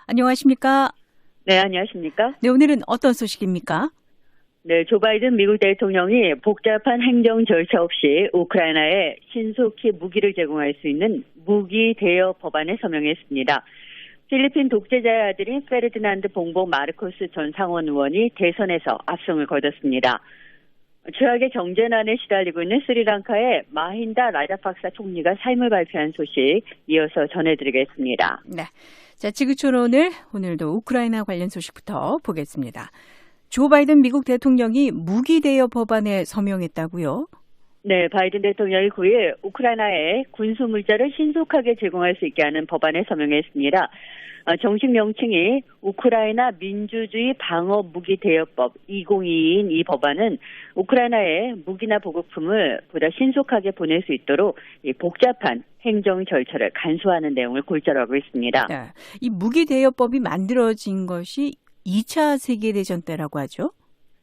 안녕하십니까? 네, 안녕하십니까? 네, 오늘은 어떤 소식입니까? 네, 조 바이든 미국 대통령이 복잡한 행정 절차 없이 우크라이나에 신속히 무기를 제공할 수 있는 무기 대여 법안에 서명했습니다. 필리핀 독재자의 아들인 페르디난드 봉보 마르코스 전 상원 의원이 대선에서 압승을 거뒀습니다. 최악의 경제난에 시달리고 있는 스리랑카의 마힌다 라자팍사 총리가 사임을 발표한 소식 이어서 전해드리겠습니다. 네. 자, 지구촌 오늘도 우크라이나 관련 소식부터 보겠습니다. 조 바이든 미국 대통령이 무기 대여 법안에 서명했다고요? 네, 바이든 대통령이 9일 우크라이나에 군수 물자를 신속하게 제공할 수 있게 하는 법안에 서명했습니다. 정식 명칭이 우크라이나 민주주의 방어 무기 대여법 2022인 이 법안은 우크라이나에 무기나 보급품을 보다 신속하게 보낼 수 있도록 이 복잡한 행정 절차를 간소화하는 내용을 골자로 하고 있습니다. 네. 이 무기 대여법이 만들어진 것이 2차 세계대전 때라고 하죠?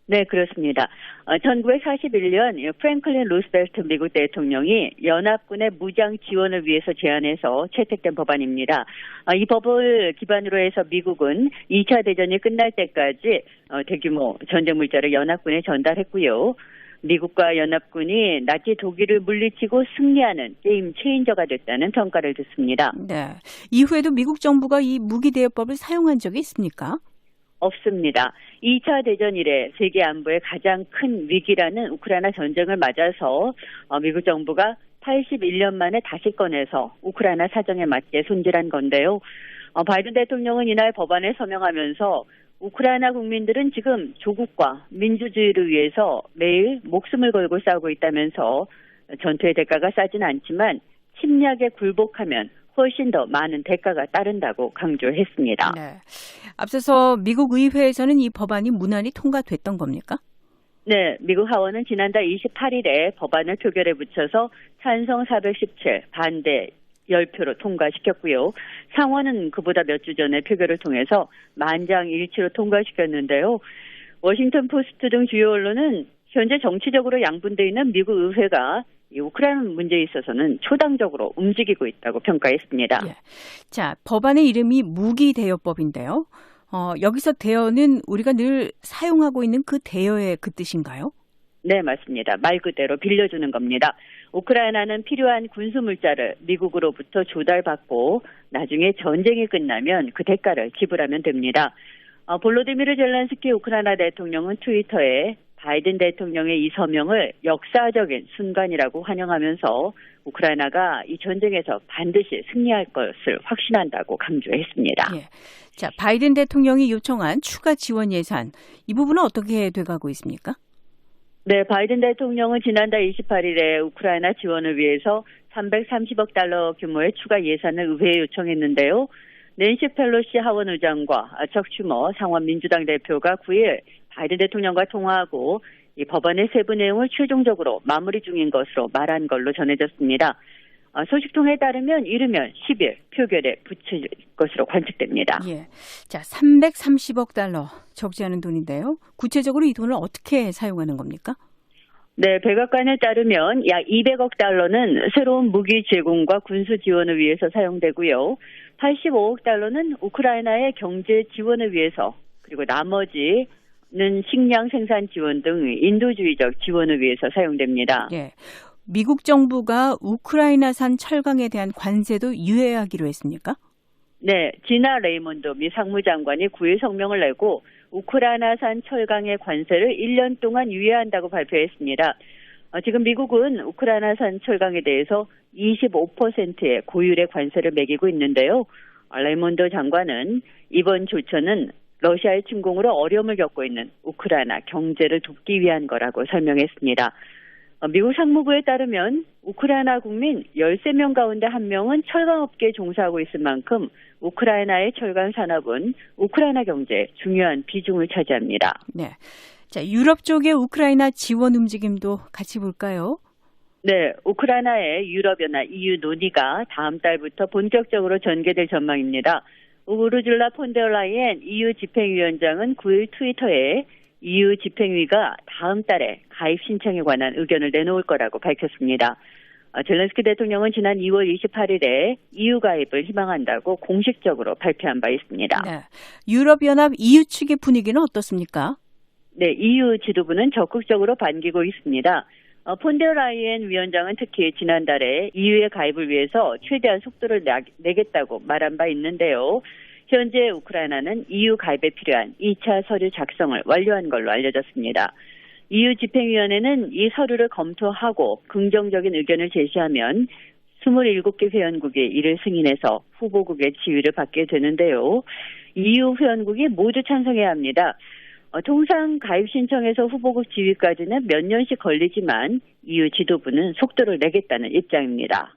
네, 그렇습니다. 1941년 프랭클린 루스벨트 미국 대통령이 연합군의 무장 지원을 위해서 제안해서 채택된 법안입니다. 이 법을 기반으로 해서 미국은 2차 대전이 끝날 때까지 대규모 전쟁 물자를 연합군에 전달했고요. 미국과 연합군이 나치 독일을 물리치고 승리하는 게임 체인저가 됐다는 평가를 듣습니다. 네. 이후에도 미국 정부가 이 무기 대여법을 사용한 적이 있습니까? 없습니다. 2차 대전 이래 세계 안보의 가장 큰 위기라는 우크라이나 전쟁을 맞아서 미국 정부가 81년 만에 다시 꺼내서 우크라이나 사정에 맞게 손질한 건데요. 바이든 대통령은 이날 법안에 서명하면서 우크라이나 국민들은 지금 조국과 민주주의를 위해서 매일 목숨을 걸고 싸우고 있다면서 전투의 대가가 싸진 않지만 침략에 굴복하면 훨씬 더 많은 대가가 따른다고 강조했습니다. 네. 앞서서 미국 의회에서는 이 법안이 무난히 통과됐던 겁니까? 네, 미국 하원은 지난달 28일에 법안을 표결에 붙여서 찬성 417, 반대 10표로 통과시켰고요. 상원은 그보다 몇 주 전에 표결을 통해서 만장일치로 통과시켰는데요. 워싱턴 포스트 등 주요 언론은 현재 정치적으로 양분되어 있는 미국 의회가 이 우크라이나 문제에 있어서는 초당적으로 움직이고 있다고 평가했습니다. 예. 자, 법안의 이름이 무기 대여법인데요. 여기서 대여는 우리가 늘 사용하고 있는 그 대여의 그 뜻인가요? 네, 맞습니다. 말 그대로 빌려주는 겁니다. 우크라이나는 필요한 군수 물자를 미국으로부터 조달받고 나중에 전쟁이 끝나면 그 대가를 지불하면 됩니다. 볼로디미르 젤렌스키 우크라이나 대통령은 트위터에 바이든 대통령의 이 서명을 역사적인 순간이라고 환영하면서 우크라이나가 이 전쟁에서 반드시 승리할 것을 확신한다고 강조했습니다. 예. 자, 바이든 대통령이 요청한 추가 지원 예산, 이 부분은 어떻게 돼가고 있습니까? 네, 바이든 대통령은 지난달 28일에 우크라이나 지원을 위해서 330억 달러 규모의 추가 예산을 의회에 요청했는데요. 낸시 펠로시 하원 의장과 척 슈머 상원 민주당 대표가 9일 바이든 대통령과 통화하고 이 법안의 세부 내용을 최종적으로 마무리 중인 것으로 말한 걸로 전해졌습니다. 소식통에 따르면 이르면 10일 표결에 붙일 것으로 관측됩니다. 예. 자, 330억 달러 적지 않은 돈인데요. 구체적으로 이 돈을 어떻게 사용하는 겁니까? 네, 백악관에 따르면 약 200억 달러는 새로운 무기 제공과 군수 지원을 위해서 사용되고요. 85억 달러는 우크라이나의 경제 지원을 위해서, 그리고 나머지는 식량 생산 지원 등 인도주의적 지원을 위해서 사용됩니다. 예. 미국 정부가 우크라이나산 철강에 대한 관세도 유예하기로 했습니까? 네, 지나 레이몬드 미 상무장관이 9일 성명을 내고 우크라이나산 철강의 관세를 1년 동안 유예한다고 발표했습니다. 지금 미국은 우크라이나산 철강에 대해서 25%의 고율의 관세를 매기고 있는데요. 레이몬드 장관은 이번 조처는 러시아의 침공으로 어려움을 겪고 있는 우크라이나 경제를 돕기 위한 거라고 설명했습니다. 미국 상무부에 따르면 우크라이나 국민 13명 가운데 1명은 철강업계에 종사하고 있을 만큼 우크라이나의 철강 산업은 우크라이나 경제에 중요한 비중을 차지합니다. 네. 자, 유럽 쪽의 우크라이나 지원 움직임도 같이 볼까요? 네, 우크라이나의 유럽연합 EU 논의가 다음 달부터 본격적으로 전개될 전망입니다. 우르줄라 폰데어라이엔 EU 집행위원장은 9일 트위터에 EU 집행위가 다음 달에 가입 신청에 관한 의견을 내놓을 거라고 밝혔습니다. 젤렌스키 대통령은 지난 2월 28일에 EU 가입을 희망한다고 공식적으로 발표한 바 있습니다. 네. 유럽연합 EU 측의 분위기는 어떻습니까? 네, EU 지도부는 적극적으로 반기고 있습니다. 폰데라이엔 위원장은 특히 지난달에 EU의 가입을 위해서 최대한 속도를 내겠다고 말한 바 있는데요. 현재 우크라이나는 EU 가입에 필요한 2차 서류 작성을 완료한 걸로 알려졌습니다. EU 집행위원회는 이 서류를 검토하고 긍정적인 의견을 제시하면 27개 회원국이 이를 승인해서 후보국의 지위를 받게 되는데요. EU 회원국이 모두 찬성해야 합니다. 통상 가입 신청에서 후보국 지위까지는 몇 년씩 걸리지만 EU 지도부는 속도를 내겠다는 입장입니다.